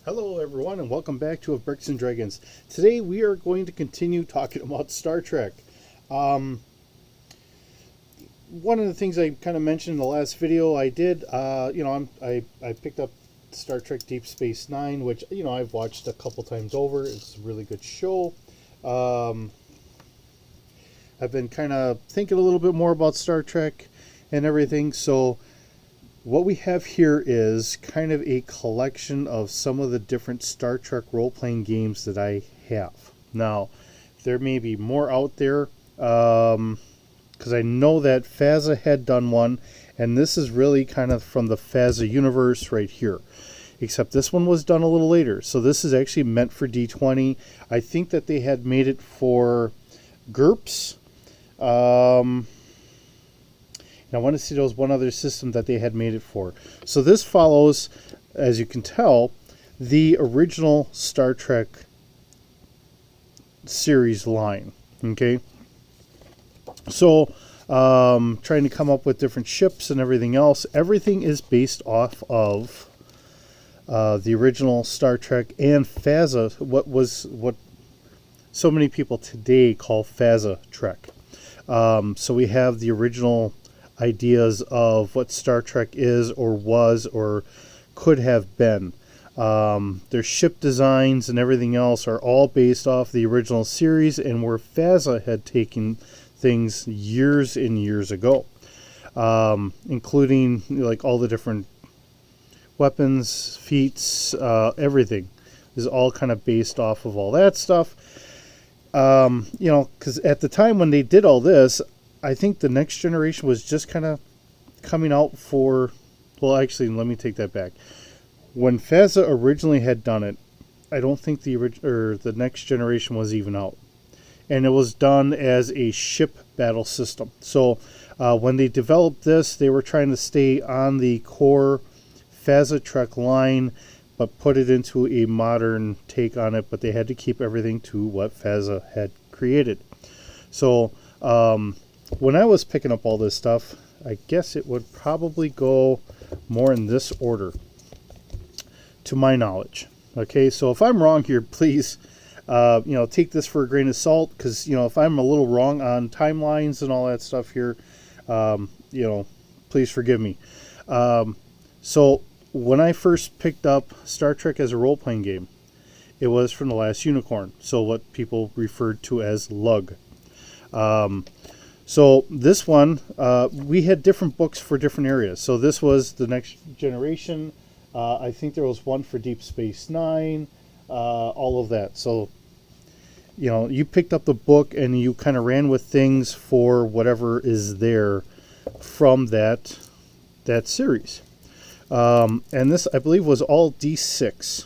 Hello, everyone, and welcome back to Of Bricks and Dragons. Today, we are going to continue talking about Star Trek. Um, One of the things I kind of mentioned in the last video I did, I picked up Star Trek Deep Space Nine, which I've watched a couple times over. It's a really good show. Um, I've been kind of thinking a little bit more about Star Trek and everything, so what we have here is kind of a collection of some of the different Star Trek role-playing games that I have. Now, there may be more out there, because I know that FASA had done one, and this is really kind of from the FASA universe right here. Except this one was done a little later, so this is actually meant for D20. I think that they had made it for GURPS. And I want to see there was one other system that they had made it for. So this follows, as you can tell, the original Star Trek series line. Okay? So, trying to come up with different ships and everything else. Everything is based off of the original Star Trek and FASA, what so many people today call FASA Trek. So we have the original ideas of what Star Trek is or was or could have been. Their ship designs and everything else are all based off the original series and where FASA had taken things years and years ago, including like all the different weapons, feats, everything is all kind of based off of all that stuff. Because at the time when they did all this, I think the Next Generation was just kind of coming out for... Well, actually, let me take that back. When FASA originally had done it, I don't think the Next Generation was even out. And it was done as a ship battle system. So when they developed this, they were trying to stay on the core FASA Trek line, but put it into a modern take on it. But they had to keep everything to what FASA had created. So... when I was picking up all this stuff, I guess it would probably go more in this order, to my knowledge. Okay, so if I'm wrong here, please, take this for a grain of salt, because, if I'm a little wrong on timelines and all that stuff here, please forgive me. So when I first picked up Star Trek as a role-playing game, it was from The Last Unicorn, so what people referred to as LUG. So this one, we had different books for different areas. So this was the Next Generation. I think there was one for Deep Space Nine, all of that. So, you picked up the book and you kind of ran with things for whatever is there from that series. And this, I believe, was all D6.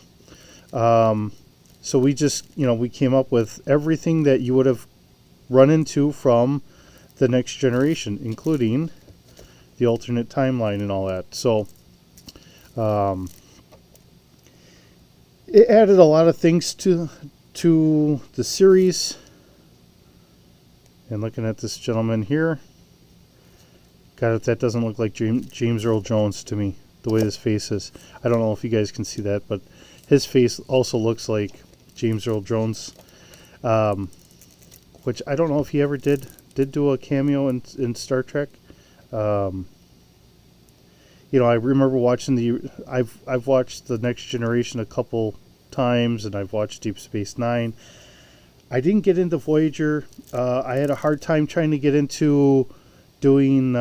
So we just, we came up with everything that you would have run into from the Next Generation, including the alternate timeline and all that. So it added a lot of things to the series. And looking at this gentleman here, God, that doesn't look like James Earl Jones to me, the way his face is. I don't know if you guys can see that, but his face also looks like James Earl Jones, which I don't know if he ever did do a cameo in Star Trek. I remember watching I've watched the Next Generation a couple times, and I've watched Deep Space Nine. I didn't get into Voyager. I had a hard time trying to get into doing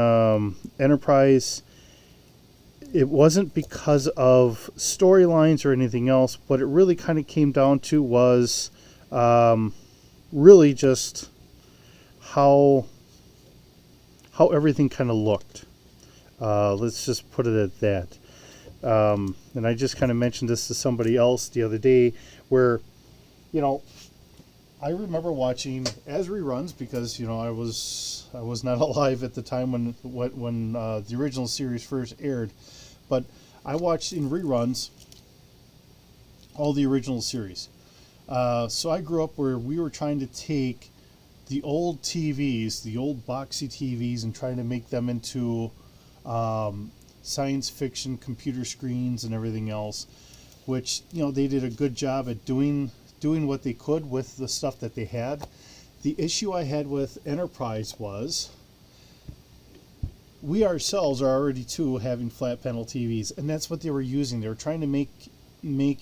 Enterprise. It wasn't because of storylines or anything else. What it really kind of came down to was really just how everything kind of looked. Let's just put it at that. And I just kind of mentioned this to somebody else the other day, where, I remember watching as reruns because I was not alive at the time when the original series first aired, but I watched in reruns all the original series. So I grew up where we were trying to take the old TVs, the old boxy TVs, and trying to make them into science fiction computer screens and everything else, which, you know, they did a good job at doing what they could with the stuff that they had. The issue I had with Enterprise was we ourselves are already too having flat panel TVs, and that's what they were using. They were trying to make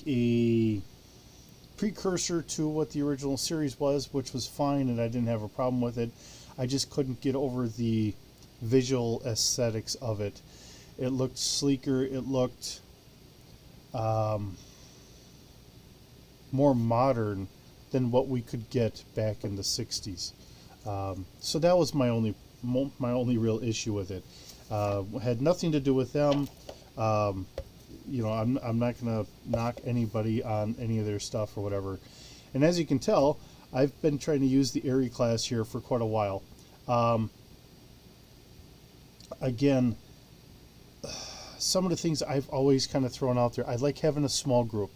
a precursor to what the original series was, which was fine, and I didn't have a problem with it. I just couldn't get over the visual aesthetics of it. It looked sleeker. It looked more modern than what we could get back in the 60s. So that was my only real issue with it. Had nothing to do with them. You know, I'm not going to knock anybody on any of their stuff or whatever. And as you can tell, I've been trying to use the Airy class here for quite a while. Again, some of the things I've always kind of thrown out there, I like having a small group,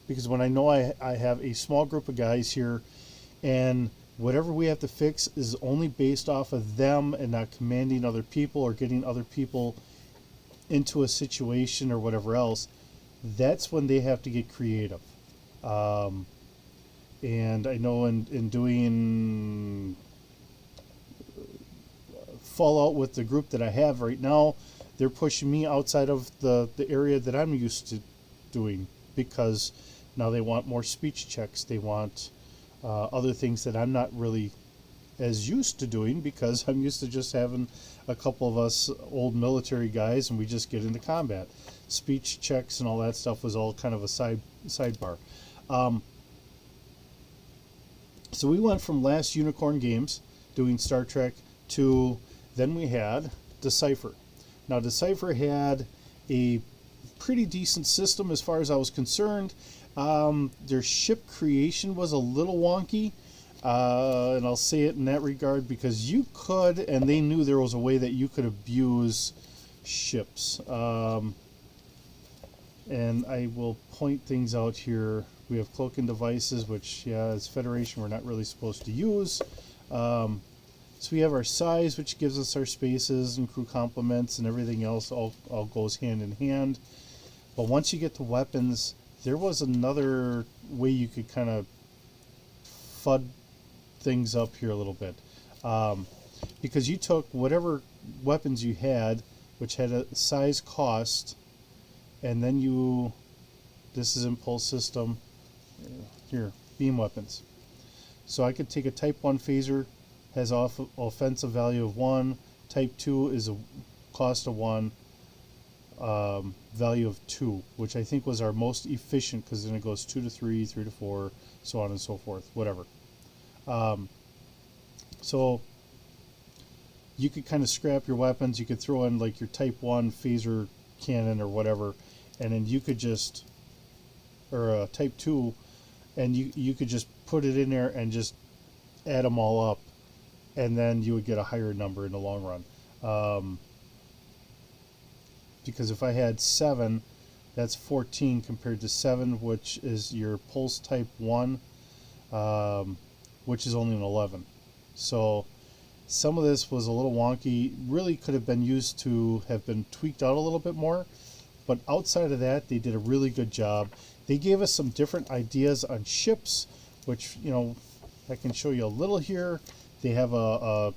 because when I know I have a small group of guys here, and whatever we have to fix is only based off of them and not commanding other people or getting other people into a situation or whatever else, that's when they have to get creative. And I know in doing Fallout with the group that I have right now, they're pushing me outside of the area that I'm used to doing, because now they want more speech checks. They want other things that I'm not really as used to doing, because I'm used to just having a couple of us old military guys and we just get into combat. Speech checks and all that stuff was all kind of a sidebar. So we went from last Unicorn Games doing Star Trek to then we had Decipher. Now Decipher had a pretty decent system as far as I was concerned. Their ship creation was a little wonky, and I'll say it in that regard because you could, and they knew there was a way that you could abuse ships. And I will point things out here. We have cloaking devices, which, yeah, as Federation we're not really supposed to use. So we have our size, which gives us our spaces and crew complements, and everything else all goes hand in hand. But once you get to weapons, there was another way you could kind of FUD things up here a little bit. Because you took whatever weapons you had, which had a size cost, and then this is impulse system, here, beam weapons. So I could take a Type 1 phaser, has offensive value of 1, Type 2 is a cost of 1, value of 2, which I think was our most efficient, because then it goes 2 to 3, 3 to 4, so on and so forth, whatever. So you could kind of scrap your weapons. You could throw in like your Type 1 phaser cannon or whatever, and then you could just, or a Type 2, and you could just put it in there and just add them all up, and then you would get a higher number in the long run. Because if I had 7, that's 14 compared to 7, which is your Pulse Type 1, which is only an 11. So some of this was a little wonky, really could have been used to have been tweaked out a little bit more, but outside of that, they did a really good job. They gave us some different ideas on ships, which, you know, I can show you a little here. They have a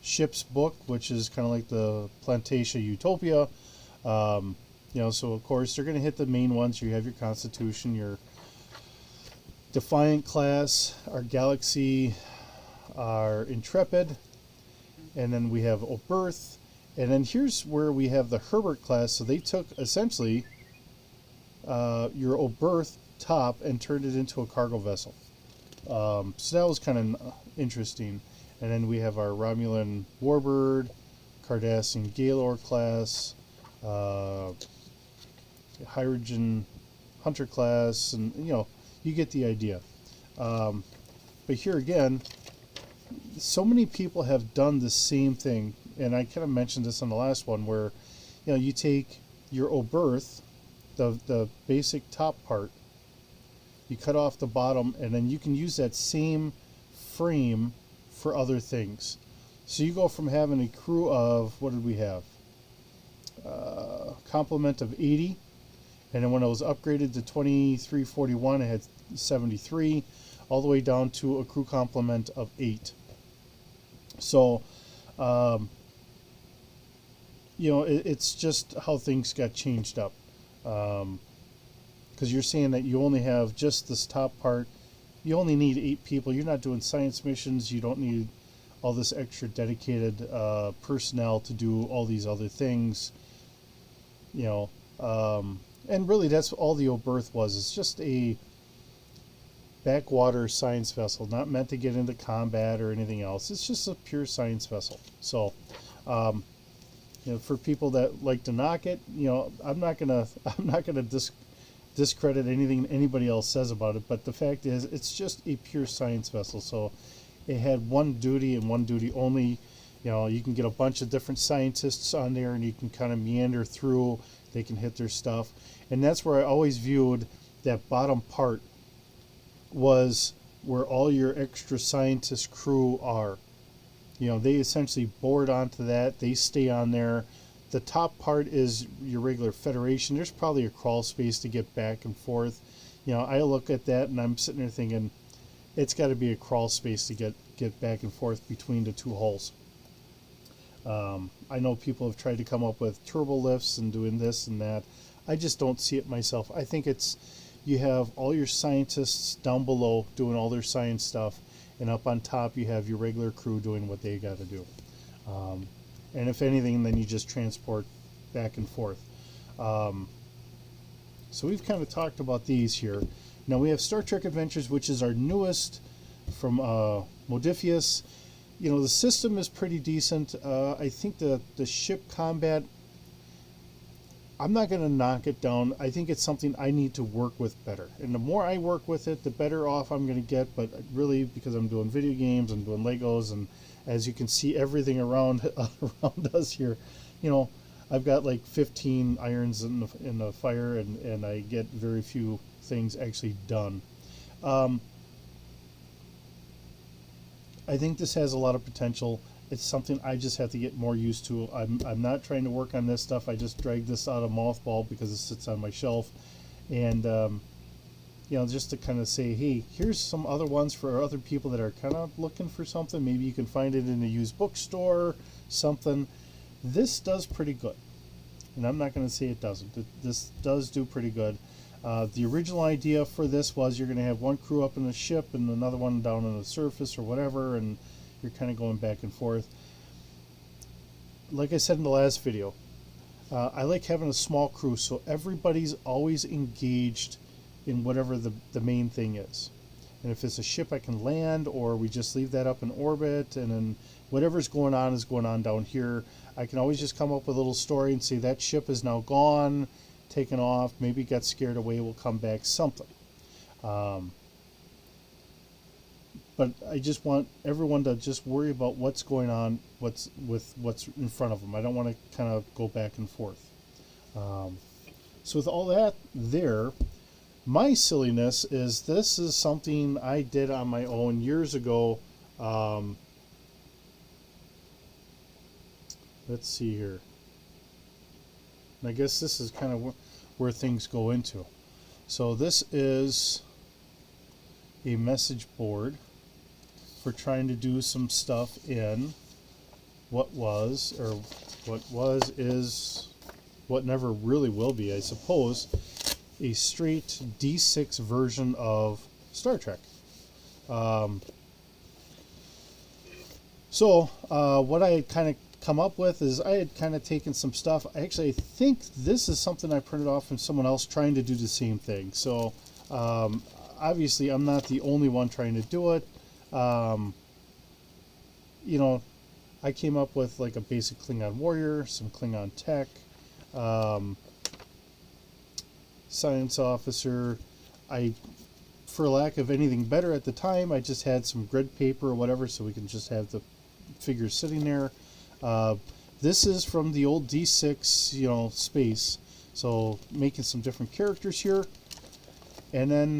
ship's book, which is kind of like the Plantatia Utopia. You know, so of course they're going to hit the main ones. You have your Constitution, your Defiant class, our Galaxy, our Intrepid, and then we have Oberth, and then here's where we have the Herbert class. So they took essentially your Oberth top and turned it into a cargo vessel. So that was kind of interesting. And then we have our Romulan Warbird, Cardassian Gaylord class, Hydrogen Hunter class, and you know, you get the idea. But here again, so many people have done the same thing, and I kind of mentioned this on the last one, where, you know, you take your Oberth, the basic top part, you cut off the bottom, and then you can use that same frame for other things. So you go from having a crew of, what did we have? Complement of 80, And then when it was upgraded to 2341, it had 73, all the way down to a crew complement of 8. So, um, it's just how things got changed up. Because you're saying that you only have just this top part. You only need 8 people. You're not doing science missions. You don't need all this extra dedicated personnel to do all these other things. And really that's all the Oberth was. It's just a backwater science vessel, not meant to get into combat or anything else. It's just a pure science vessel. So, for people that like to knock it, I'm not gonna discredit anything anybody else says about it. But the fact is, it's just a pure science vessel. So, it had one duty and one duty only. You can get a bunch of different scientists on there, and you can kind of meander through. They can hit their stuff, and that's where I always viewed that bottom part was where all your extra scientist crew are. They essentially board onto that. They stay on there. The top part is your regular Federation. There's probably a crawl space to get back and forth. I look at that and I'm sitting there thinking, it's got to be a crawl space to get back and forth between the two hulls. I know people have tried to come up with turbo lifts and doing this and that. I just don't see it myself. I think you have all your scientists down below doing all their science stuff, and up on top you have your regular crew doing what they got to do. And if anything, then you just transport back and forth. So we've kind of talked about these here. Now we have Star Trek Adventures, which is our newest from Modiphius. The system is pretty decent. I think the ship combat, I'm not going to knock it down. I think it's something I need to work with better. And the more I work with it, the better off I'm going to get. But really, because I'm doing video games, I'm doing Legos, and as you can see, everything around us here, I've got like 15 irons in the fire, and I get very few things actually done. I think this has a lot of potential. It's something I just have to get more used to. I'm not trying to work on this stuff. I just drag this out of mothball because it sits on my shelf. And, just to kind of say, hey, here's some other ones for other people that are kind of looking for something. Maybe you can find it in a used bookstore, something. This does pretty good. And I'm not going to say it doesn't. This does do pretty good. The original idea for this was you're going to have one crew up in the ship and another one down on the surface or whatever, and you're kind of going back and forth. Like I said in the last video, I like having a small crew so everybody's always engaged in whatever the main thing is. And if it's a ship I can land, or we just leave that up in orbit, and then whatever's going on is going on down here, I can always just come up with a little story and say that ship is now gone, taken off, maybe got scared away, will come back, something. But I just want everyone to just worry about what's going on, what's in front of them. I don't want to kind of go back and forth. So with all that there, my silliness is this is something I did on my own years ago. Let's see here. And I guess this is kind of where things go into. So this is a message board for trying to do some stuff in what is, what never really will be, I suppose, a straight D6 version of Star Trek. What I had kind of come up with is I had kind of taken some stuff. Actually, I think this is something I printed off from someone else trying to do the same thing. So obviously I'm not the only one trying to do it. I came up with like a basic Klingon warrior, some Klingon tech, science officer. For lack of anything better at the time, I just had some grid paper or whatever, so we can just have the figures sitting there. This is from the old D6, space. So making some different characters here. And then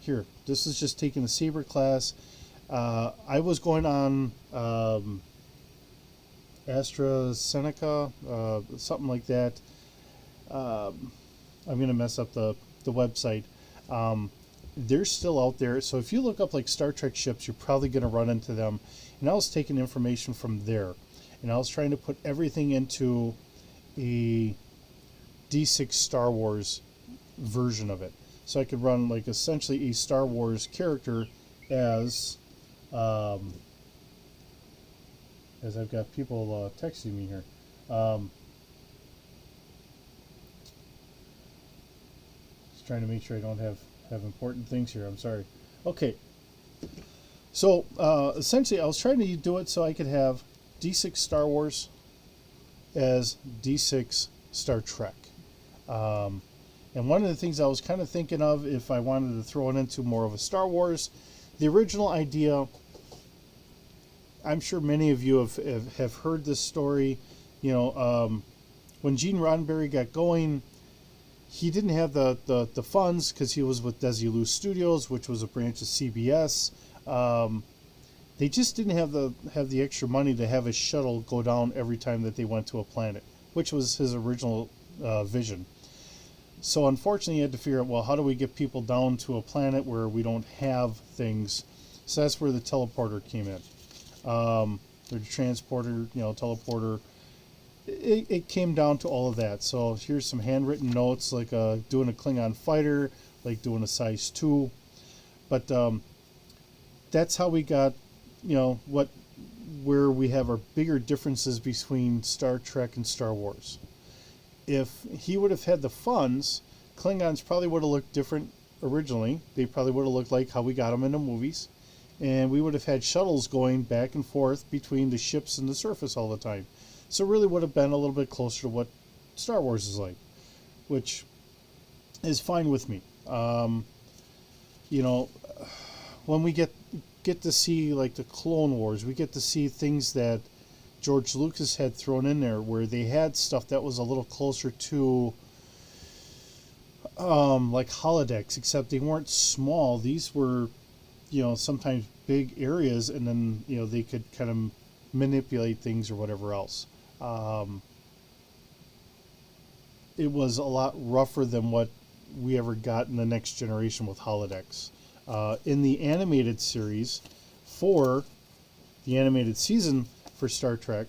here, this is just taking the Saber class. I was going on AstraZeneca, something like that. I'm going to mess up the website. Um, they're still out there. So if you look up like Star Trek ships, you're probably going to run into them. And I was taking information from there. And I was trying to put everything into a D6 Star Wars version of it. So I could run like essentially a Star Wars character as I've got people texting me here. Just trying to make sure I don't have important things here. I'm sorry. Okay. So essentially, I was trying to do it so I could have D6 Star Wars as D6 Star Trek. And one of the things I was kind of thinking of, if I wanted to throw it into more of a Star Wars, the original idea, I'm sure many of you have heard this story. You know, when Gene Roddenberry got going, he didn't have the funds because he was with Desilu Studios, which was a branch of CBS. They just didn't have the extra money to have a shuttle go down every time that they went to a planet, which was his original vision. So unfortunately, he had to figure out, well, how do we get people down to a planet where we don't have things? So that's where the teleporter came in. The transporter, teleporter. It came down to all of that. So here's some handwritten notes, like doing a Klingon fighter, like doing a size 2. But that's how we got, where we have our bigger differences between Star Trek and Star Wars. If he would have had the funds, Klingons probably would have looked different originally. They probably would have looked like how we got them in the movies. And we would have had shuttles going back and forth between the ships and the surface all the time. So it really would have been a little bit closer to what Star Wars is like, which is fine with me. When we get to see like the Clone Wars, we get to see things that George Lucas had thrown in there, where they had stuff that was a little closer to like holodecks, except they weren't small. These were, sometimes big areas, and then they could kind of manipulate things or whatever else. It was a lot rougher than what we ever got in the Next Generation with holodecks. In the animated series, for the animated season for Star Trek,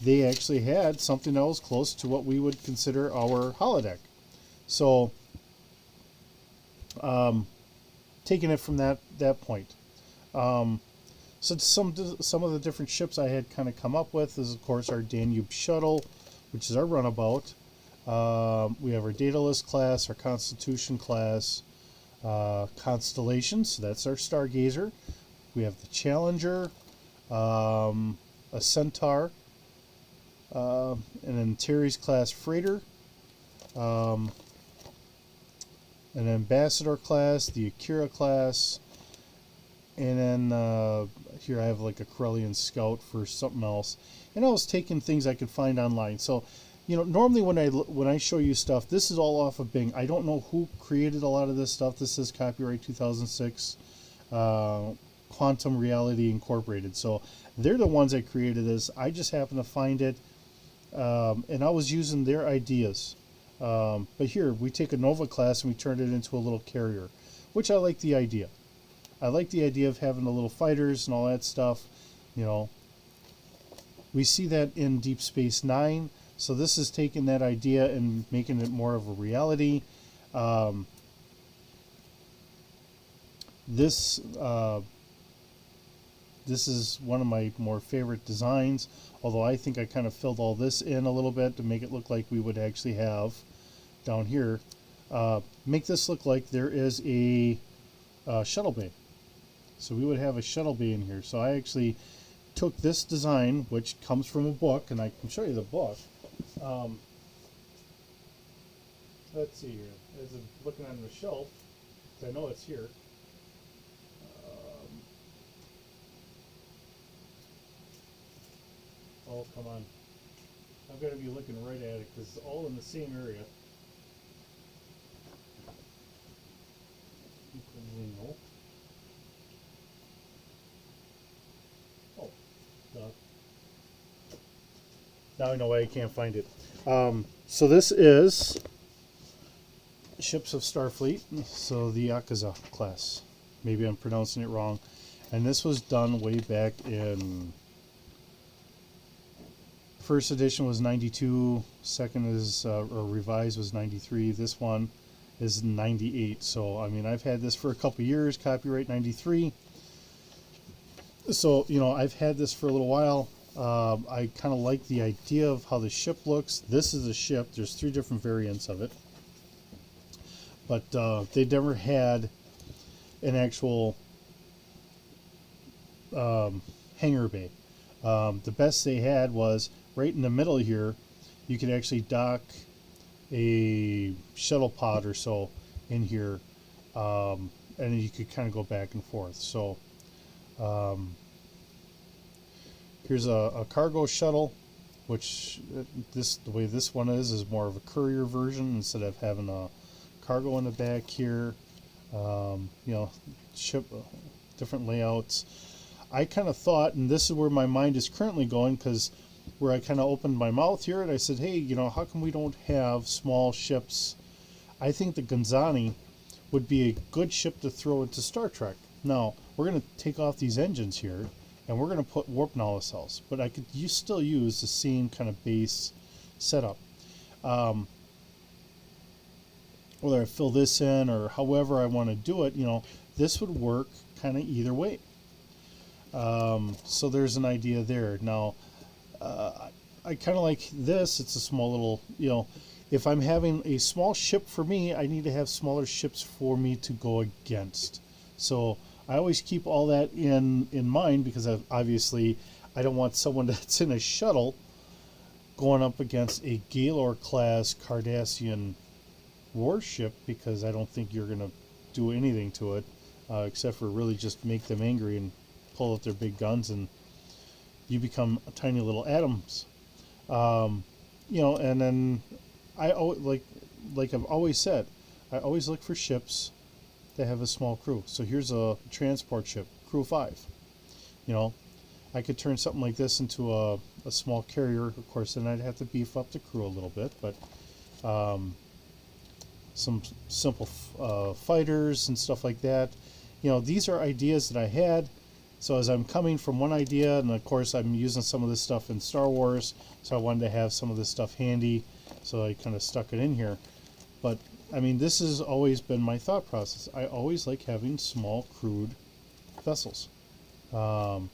they actually had something that was close to what we would consider our holodeck. So, taking it from that point. So some of the different ships I had kind of come up with is, of course, our Danube shuttle, which is our runabout. We have our Daedalus class, our Constitution class, Constellation, so that's our Stargazer. We have the Challenger, a Centaur, an Antares class freighter, an Ambassador class, the Akira class, and then here I have like a Corellian Scout for something else. And I was taking things I could find online. So, normally when I show you stuff, this is all off of Bing. I don't know who created a lot of this stuff. This is copyright 2006, Quantum Reality Incorporated. So they're the ones that created this. I just happened to find it, and I was using their ideas. But here, we take a Nova class and we turn it into a little carrier, which I like the idea. I like the idea of having the little fighters and all that stuff. We see that in Deep Space Nine. So this is taking that idea and making it more of a reality. This is one of my more favorite designs, although I think I kind of filled all this in a little bit to make it look like we would actually have down here. Make this look like there is a shuttle bay. So we would have a shuttle bay in here. So I actually took this design, which comes from a book, and I can show you the book. Let's see here. As I'm looking on the shelf, I know it's here. Oh, come on. I've got to be looking right at it because it's all in the same area. Oh, now I know why I can't find it. So this is ships of Starfleet, so the Yakuza class. Maybe I'm pronouncing it wrong. And this was done way back in... First edition was 92, second is, or revised was 93. This one is 98. So, I mean, I've had this for a couple years, copyright 93. So, you know, I've had this for a little while. I kind of like the idea of how the ship looks. This is a ship. There's 3 different variants of it. But they never had an actual hangar bay. The best they had was right in the middle here. You could actually dock a shuttle pod or so in here, and you could kind of go back and forth. So here's a cargo shuttle, which the way this one is more of a courier version instead of having a cargo in the back here. You know, ship different layouts. I kind of thought, and this is where my mind is currently going, because where I kind of opened my mouth here and I said, hey, you know, how come we don't have small ships? I think the Gonzani would be a good ship to throw into Star Trek. Now, we're going to take off these engines here, and we're going to put warp nacelles, but I could still use the same kind of base setup. Whether I fill this in or however I want to do it, you know, this would work kind of either way. So there's an idea there. Now, I kind of like this. It's a small little, you know, if I'm having a small ship for me, I need to have smaller ships for me to go against. So I always keep all that in mind, because obviously I don't want someone that's in a shuttle going up against a Gaylor class Cardassian warship, because I don't think you're going to do anything to it, except for really just make them angry and pull out their big guns, and you become tiny little atoms. You know, and then I like I've always said, I always look for ships that have a small crew. So here's a transport ship, crew 5. You know, I could turn something like this into a small carrier. Of course, then I'd have to beef up the crew a little bit, but some simple fighters and stuff like that. You know, these are ideas that I had. So as I'm coming from one idea, and of course I'm using some of this stuff in Star Wars, so I wanted to have some of this stuff handy, so I kind of stuck it in here. But I mean, this has always been my thought process. I always like having small crewed vessels. So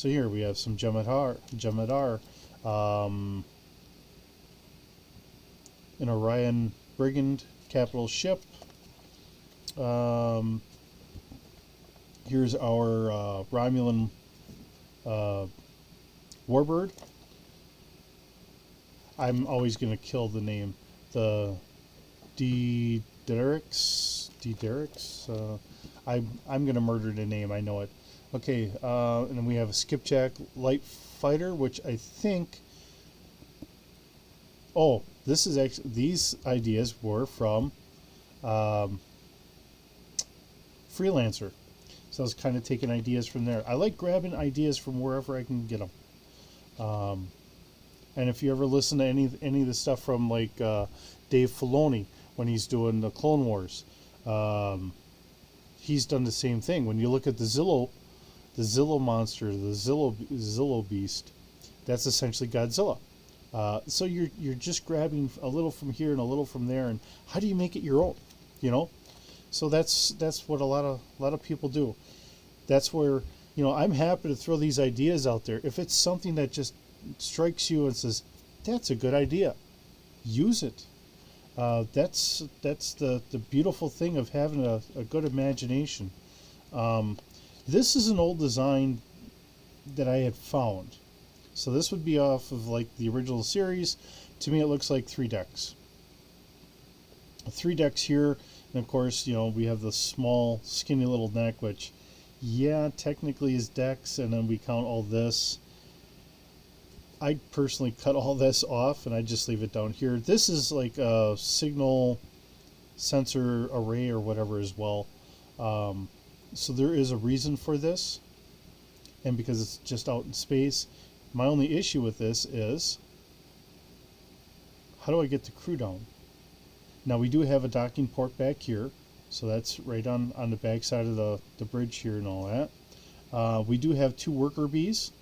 here we have some Jem'Hadar, an Orion Brigand capital ship. Here's our Romulan Warbird. I'm always going to kill the name. The D-Derricks. I'm going to murder the name. I know it. Okay, and then we have a Skipjack light fighter, which I think... Oh, this is actually... These ideas were from Freelancer. So I was kind of taking ideas from there. I like grabbing ideas from wherever I can get them. And if you ever listen to any of the stuff from like Dave Filoni when he's doing the Clone Wars, he's done the same thing. When you look at the Zillo monster, the Zillo beast, that's essentially Godzilla. So you're just grabbing a little from here and a little from there, and how do you make it your own? You know. So that's what a lot of people do. That's where, you know, I'm happy to throw these ideas out there. If it's something that just strikes you and says, that's a good idea, use it. That's the beautiful thing of having a good imagination. This is an old design that I had found. So this would be off of like the original series. To me, it looks like 3 decks. 3 decks here. And of course, you know, we have the small, skinny little neck, which, yeah, technically is decks, and then we count all this. I personally cut all this off, and I just leave it down here. This is like a signal sensor array or whatever as well. So there is a reason for this, and because it's just out in space. My only issue with this is, how do I get the crew down? Now we do have a docking port back here, so that's right on the back side of the bridge here and all that. We do have 2 worker bees,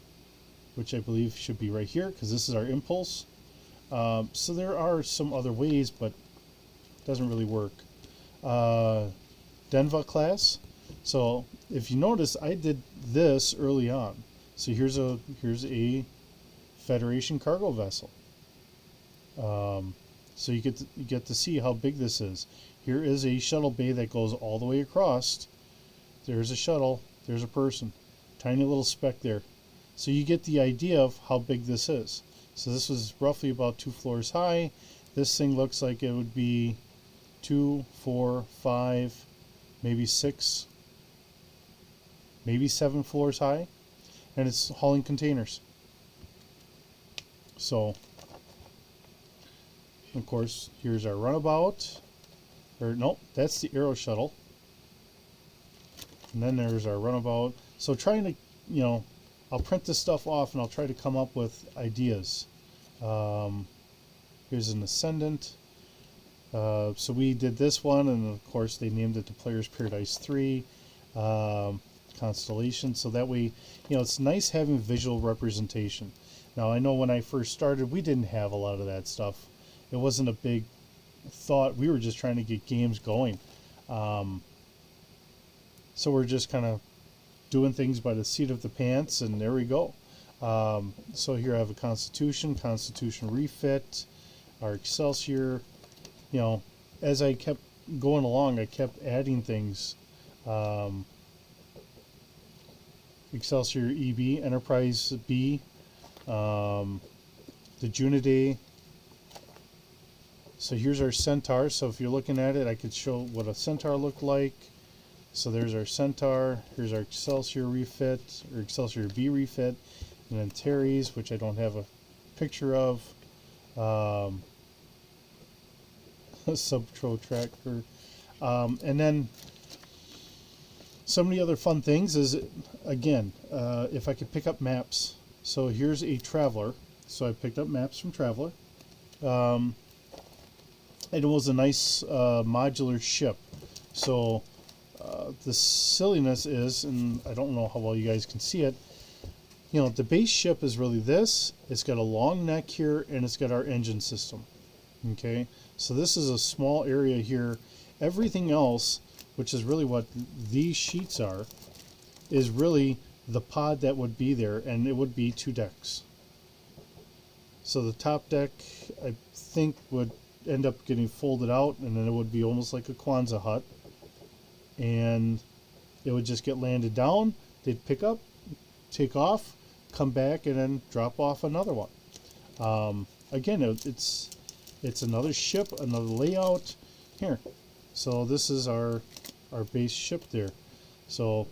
which I believe should be right here because this is our impulse. So there are some other ways, but it doesn't really work. Denva class. So if you notice, I did this early on. So here's a Federation cargo vessel. So you get to see how big this is. Here is a shuttle bay that goes all the way across. There's a shuttle. There's a person. Tiny little speck there. So you get the idea of how big this is. So this was roughly about 2 floors high. This thing looks like it would be 2, 4, 5, maybe 6, maybe 7 floors high. And it's hauling containers. So, of course, here's our runabout. Or, nope, that's the Aero Shuttle. And then there's our runabout. So trying to, I'll print this stuff off and I'll try to come up with ideas. Here's an Ascendant. So we did this one, and of course they named it the Player's Paradise 3 Constellation. So that way, it's nice having visual representation. Now I know when I first started, we didn't have a lot of that stuff. It wasn't a big thought. We were just trying to get games going. So we're just kind of doing things by the seat of the pants, and there we go. So here I have a Constitution refit, our Excelsior. As I kept going along, I kept adding things. Excelsior EB, Enterprise B, the Junidae. So here's our Centaur. So if you're looking at it, I could show what a Centaur looked like. So there's our Centaur. Here's our Excelsior refit, or Excelsior B refit. And then Terry's, which I don't have a picture of. Subtro Tracker. And then some of the other fun things is, again, if I could pick up maps. So here's a Traveler. So I picked up maps from Traveler. And it was a nice modular ship. So the silliness is, and I don't know how well you guys can see it, the base ship is really this. It's got a long neck here, and it's got our engine system. Okay, so this is a small area here. Everything else, which is really what these sheets are, is really the pod that would be there, and it would be 2 decks. So the top deck, I think, would end up getting folded out, and then it would be almost like a Kwanzaa hut, and it would just get landed down. They'd pick up, take off, come back, and then drop off another one. Again, it's another ship, another layout here. So this is our base ship there. So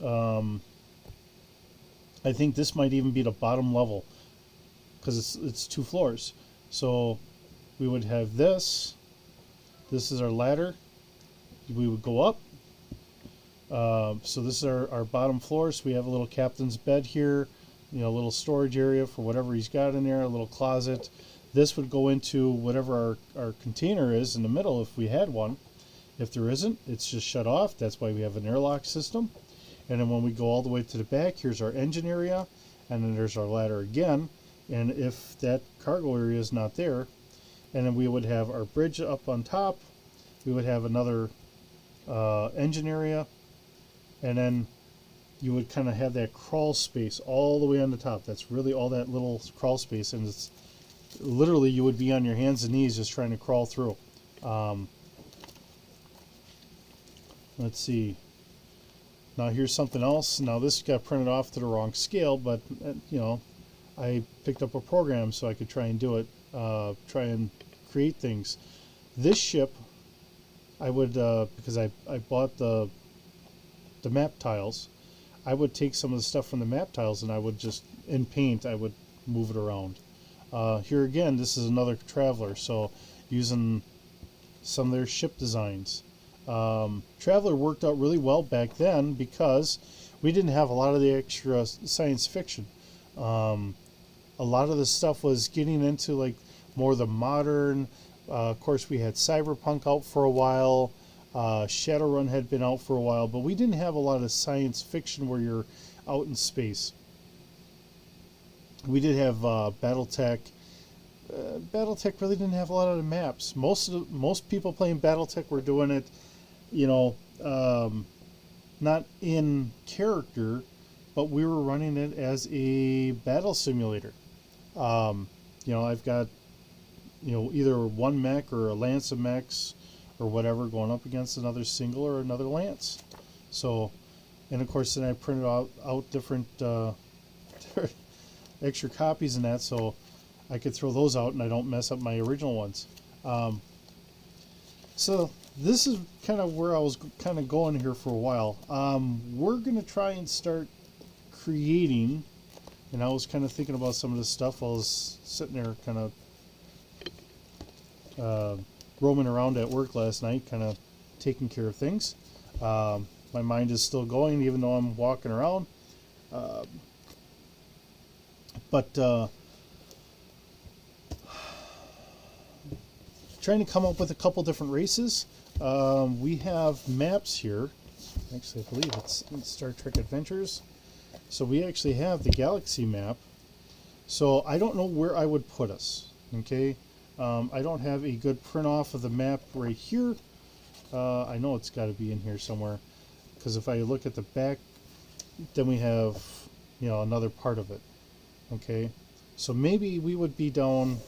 I think this might even be the bottom level because it's 2 floors. So we would have this. This is our ladder. We would go up. So this is our bottom floor. So we have a little captain's bed here, a little storage area for whatever he's got in there, a little closet. This would go into whatever our container is in the middle if we had one. If there isn't, it's just shut off. That's why we have an airlock system. And then when we go all the way to the back, here's our engine area, and then there's our ladder again. And if that cargo area is not there, and then we would have our bridge up on top, we would have another engine area, and then you would kind of have that crawl space all the way on the top. That's really all that little crawl space, and it's literally you would be on your hands and knees just trying to crawl through. Let's see. Now here's something else. Now this got printed off to the wrong scale, but I picked up a program so I could try and do it, try and create things. This ship, I would, because I bought the map tiles, I would take some of the stuff from the map tiles and I would just, in paint, I would move it around. Here again, this is another Traveler, so using some of their ship designs. Traveler worked out really well back then because we didn't have a lot of the extra science fiction. A lot of the stuff was getting into like more the modern Of course, we had Cyberpunk out for a while. Shadowrun had been out for a while, but we didn't have a lot of science fiction where you're out in space. We did have BattleTech. BattleTech really didn't have a lot of the maps. Most people playing BattleTech were doing it, you know, not in character, but we were running it as a battle simulator. I've got, either one mech or a lance of mechs or whatever going up against another single or another lance. So, and of course, then I printed out different extra copies and that, so I could throw those out and I don't mess up my original ones. So this is kind of where I was kind of going here for a while. We're going to try and start creating, and I was kind of thinking about some of this stuff while I was sitting there kind of roaming around at work last night, kind of taking care of things. My mind is still going even though I'm walking around. But trying to come up with a couple different races. We have maps here. Actually, I believe it's Star Trek Adventures. So we actually have the galaxy map. So I don't know where I would put us. Okay, I don't have a good print off of the map right here. I know it's got to be in here somewhere, because if I look at the back, then we have, another part of it. Okay, so maybe we would be down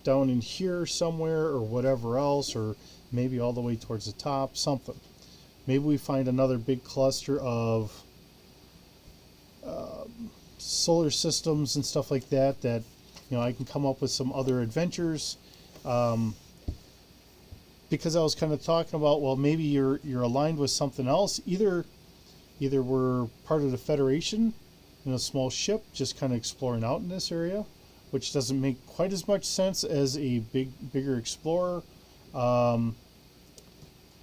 in here somewhere or whatever else, or maybe all the way towards the top, something. Maybe we find another big cluster of solar systems and stuff like that, I can come up with some other adventures. Because I was kind of talking about, well, maybe you're aligned with something else. Either we're part of the Federation in a small ship just kind of exploring out in this area, which doesn't make quite as much sense as a bigger explorer.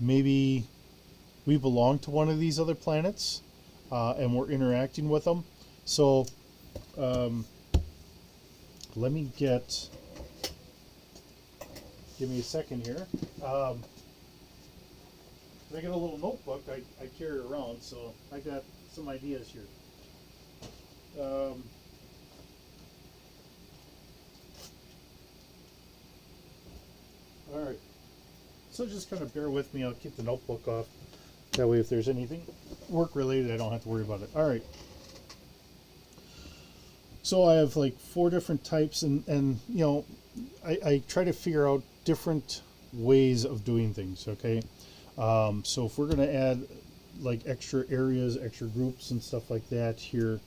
Maybe we belong to one of these other planets, and we're interacting with them. So let me give me a second here. I got a little notebook I carry around, so I got some ideas here. All right. So just kind of bear with me. I'll keep the notebook off. That way, if there's anything work related, I don't have to worry about it. All right. So I have like 4 different types, and I try to figure out different ways of doing things. Okay. So if we're going to add like extra areas, extra groups, and stuff like that here,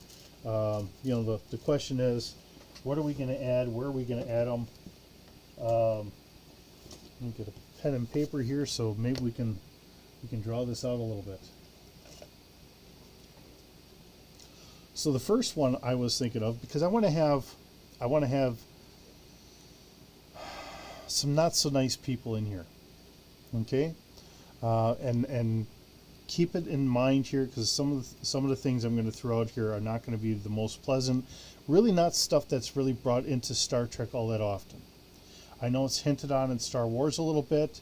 the question is, what are we going to add? Where are we going to add them? Let me get a pen and paper here, so maybe we can draw this out a little bit. So the first one I was thinking of, because I want to have some not so nice people in here. Okay, and keep it in mind here, because some of the things I'm going to throw out here are not going to be the most pleasant. Really, not stuff that's really brought into Star Trek all that often. I know it's hinted on in Star Wars a little bit,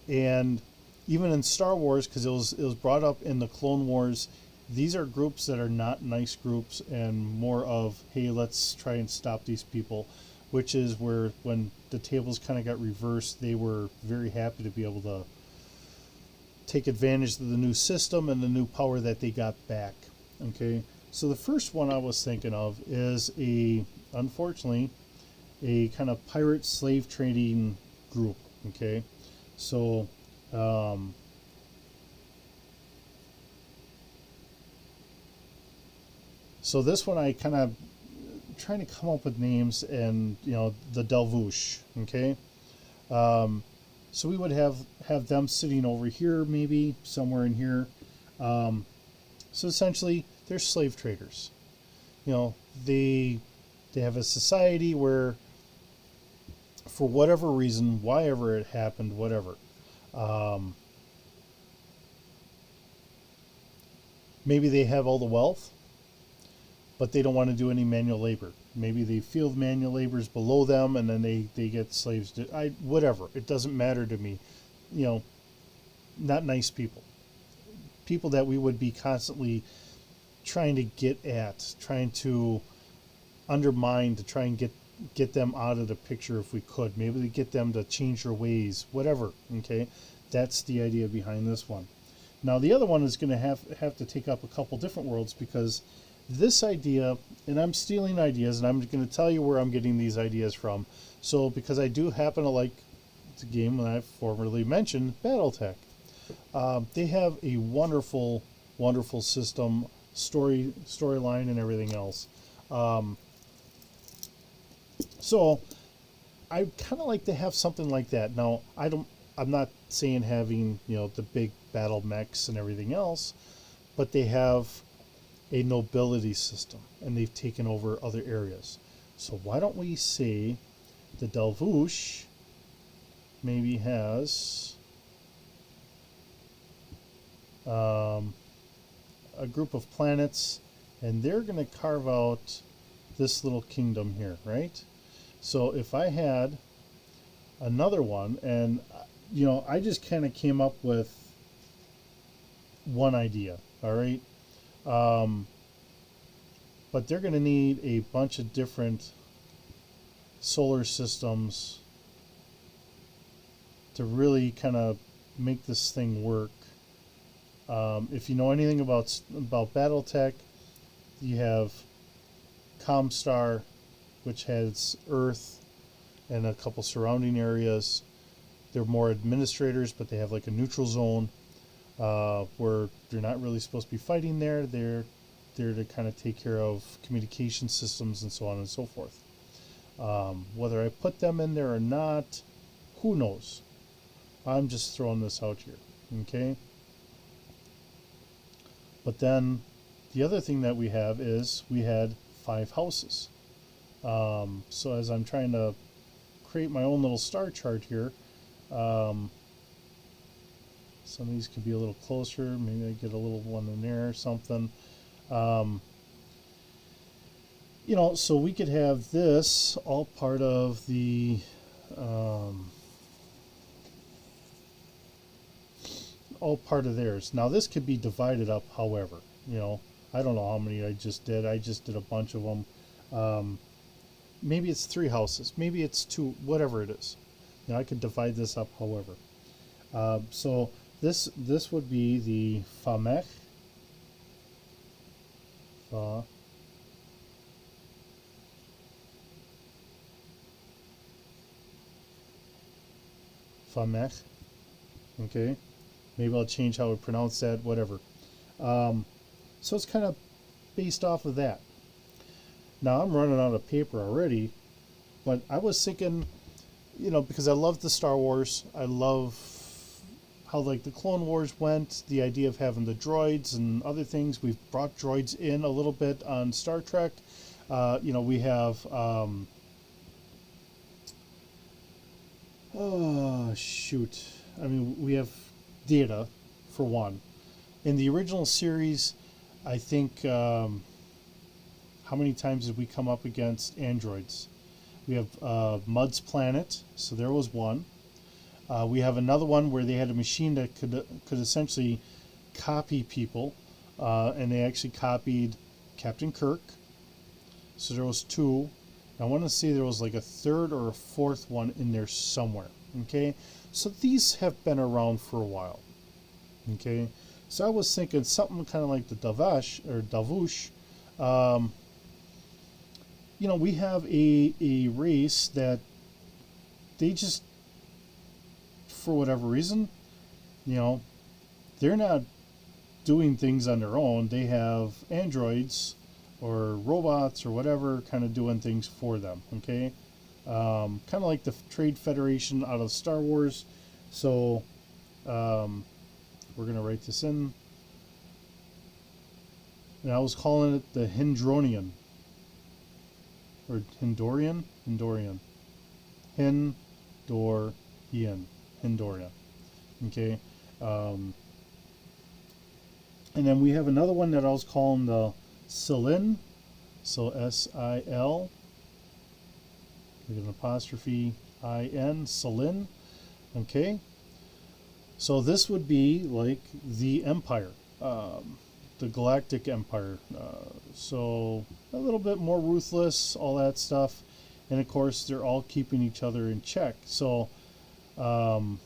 and even in Star Wars, because it was brought up in the Clone Wars. These are groups that are not nice groups, and more of, hey, let's try and stop these people, which is where, when the tables kind of got reversed, they were very happy to be able to take advantage of the new system and the new power that they got back. Okay, so the first one I was thinking of is unfortunately, a kind of pirate slave trading group. Okay, so so this one I kind of trying to come up with names, and the Delvush. Okay, so we would have them sitting over here, maybe somewhere in here. So essentially, they're slave traders. They have a society where, for whatever reason, why ever it happened, whatever, maybe they have all the wealth, but they don't want to do any manual labor. maybe the field manual laborers below them, and then they get slaves. Whatever. It doesn't matter to me. You know, not nice people. People that we would be constantly trying to get at, trying to undermine, to try and get them out of the picture if we could. Maybe to get them to change their ways, whatever. Okay, that's the idea behind this one. Now the other one is going to have to take up a couple different worlds, because this idea, and I'm stealing ideas, and I'm going to tell you where I'm getting these ideas from. So because I do happen to like the game that I've formerly mentioned, BattleTech. They have a wonderful, wonderful system, storyline, and everything else. So I kind of like to have something like that. Now I'm not saying having, you know, the big battle mechs and everything else, but they have a nobility system, and they've taken over other areas. So why don't we say the Delvush maybe has a group of planets, and they're going to carve out this little kingdom here, right? So if I had another one, and you know, I just kind of came up with one idea, all right? But they're going to need a bunch of different solar systems to really kind of make this thing work. If you know anything about BattleTech, you have Comstar, which has Earth and a couple surrounding areas. They're more administrators, but they have like a neutral zone where they're not really supposed to be fighting there. They're there to kind of take care of communication systems and so on and so forth. Whether I put them in there or not, who knows? I'm just throwing this out here, okay? But then the other thing that we have is we had 5 houses. So as I'm trying to create my own little star chart here, some of these could be a little closer. Maybe I get a little one in there or something. You know, so we could have this all part of the all part of theirs. Now this could be divided up, however, you know, I don't know how many I just did. I just did a bunch of them. Maybe it's 3 houses. Maybe it's 2, whatever it is. You know, I could divide this up, however. So this would be the Famech. Famech. Okay. Maybe I'll change how I pronounce that, whatever. So it's kind of based off of that. Now I'm running out of paper already, but I was thinking, you know, because I love the Star Wars, I love how like the Clone Wars went, the idea of having the droids and other things. We've brought droids in a little bit on Star Trek. You know, we have oh shoot, I mean, we have Data for one. In the original series, I think how many times did we come up against androids? We have Mud's Planet, so there was one. We have another one where they had a machine that could essentially copy people, and they actually copied Captain Kirk. So there was 2. I want to say there was like a 3rd or a 4th one in there somewhere. Okay, so these have been around for a while. Okay, so I was thinking something kind of like the Davush. You know, we have a race that they just, for whatever reason, you know, they're not doing things on their own. They have androids or robots or whatever kind of doing things for them. Okay, kind of like the Trade Federation out of Star Wars. So we're gonna write this in, and I was calling it the Hindronian or Hindorian. Hindoria. Okay. And then we have another one that I was calling the Silin. So SIL. with an apostrophe I-N, Selin. Okay, so this would be like the Empire, the Galactic Empire. So a little bit more ruthless, all that stuff. And of course, they're all keeping each other in check. So, I'm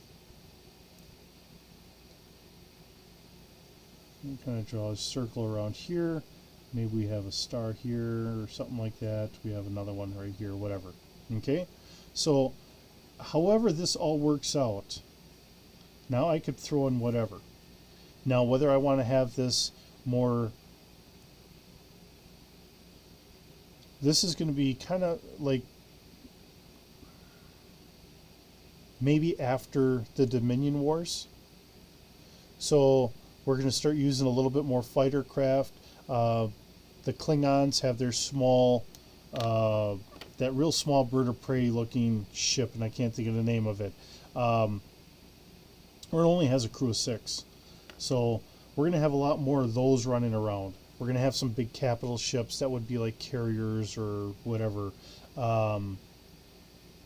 kind of draw a circle around here. Maybe we have a star here or something like that. We have another one right here, whatever. Okay, so however this all works out, now I could throw in whatever. Now, whether I want to have this more, this is going to be kind of like maybe after the Dominion Wars. So we're going to start using a little bit more fighter craft. The Klingons have their small, that real small bird of prey looking ship, and I can't think of the name of it. Or it only has a crew of 6. So we're going to have a lot more of those running around. We're going to have some big capital ships that would be like carriers or whatever.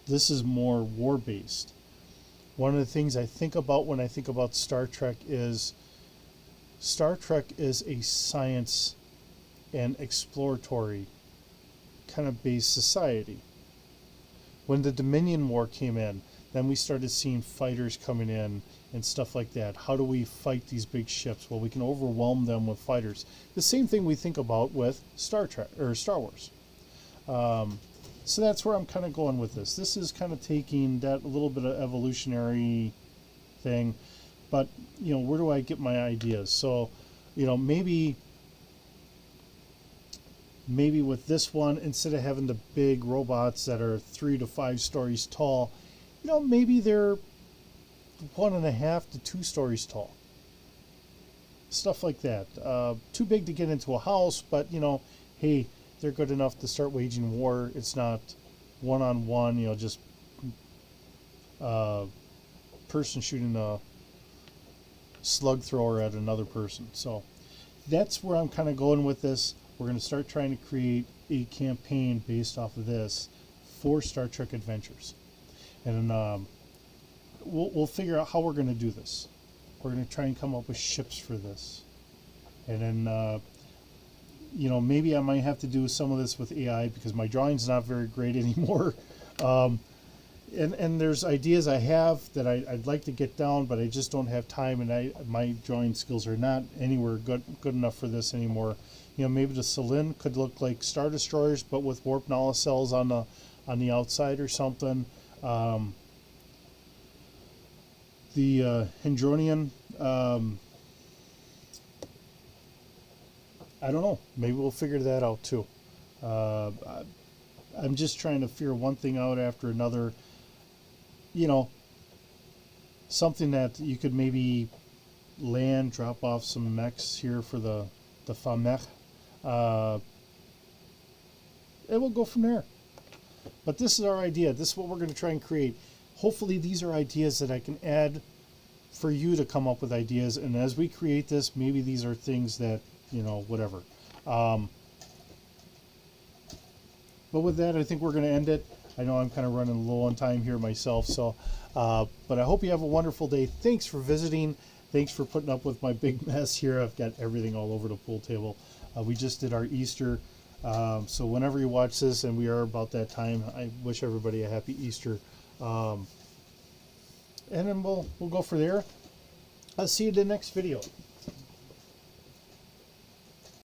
This is more war-based. One of the things I think about when I think about Star Trek is a science and exploratory kind of based society. When the Dominion War came in, then we started seeing fighters coming in and stuff like that. How do we fight these big ships? Well, we can overwhelm them with fighters. The same thing we think about with Star Trek or Star Wars. So that's where I'm kind of going with this. This is kind of taking that little bit of evolutionary thing, but you know, where do I get my ideas? So, you know, maybe with this one, instead of having the big robots that are 3 to 5 stories tall, you know, maybe they're 1.5 to 2 stories tall. Stuff like that. Too big to get into a house, but you know, hey, they're good enough to start waging war. It's not one-on-one, you know, just person shooting a slug thrower at another person. So that's where I'm kind of going with this. We're going to start trying to create a campaign based off of this for Star Trek Adventures. And we'll figure out how we're going to do this. We're going to try and come up with ships for this. And then you know, maybe I might have to do some of this with AI because my drawing's not very great anymore. And there's ideas I have that I'd like to get down, but I just don't have time, and my drawing skills are not anywhere good enough for this anymore. You know, maybe the Selin could look like Star Destroyers, but with warp nacelles on the outside or something. The Hendronian, I don't know. Maybe we'll figure that out too. I'm just trying to figure one thing out after another. You know, something that you could maybe land, drop off some mechs here for the FAMEC. And we'll go from there. But this is our idea. This is what we're going to try and create. Hopefully these are ideas that I can add for you to come up with ideas. And as we create this, maybe these are things that, you know, whatever. But with that, I think we're going to end it. I know I'm kind of running low on time here myself. So, but I hope you have a wonderful day. Thanks for visiting. Thanks for putting up with my big mess here. I've got everything all over the pool table. We just did our Easter. So whenever you watch this, and we are about that time, I wish everybody a happy Easter. And then we'll go from there. I'll see you in the next video.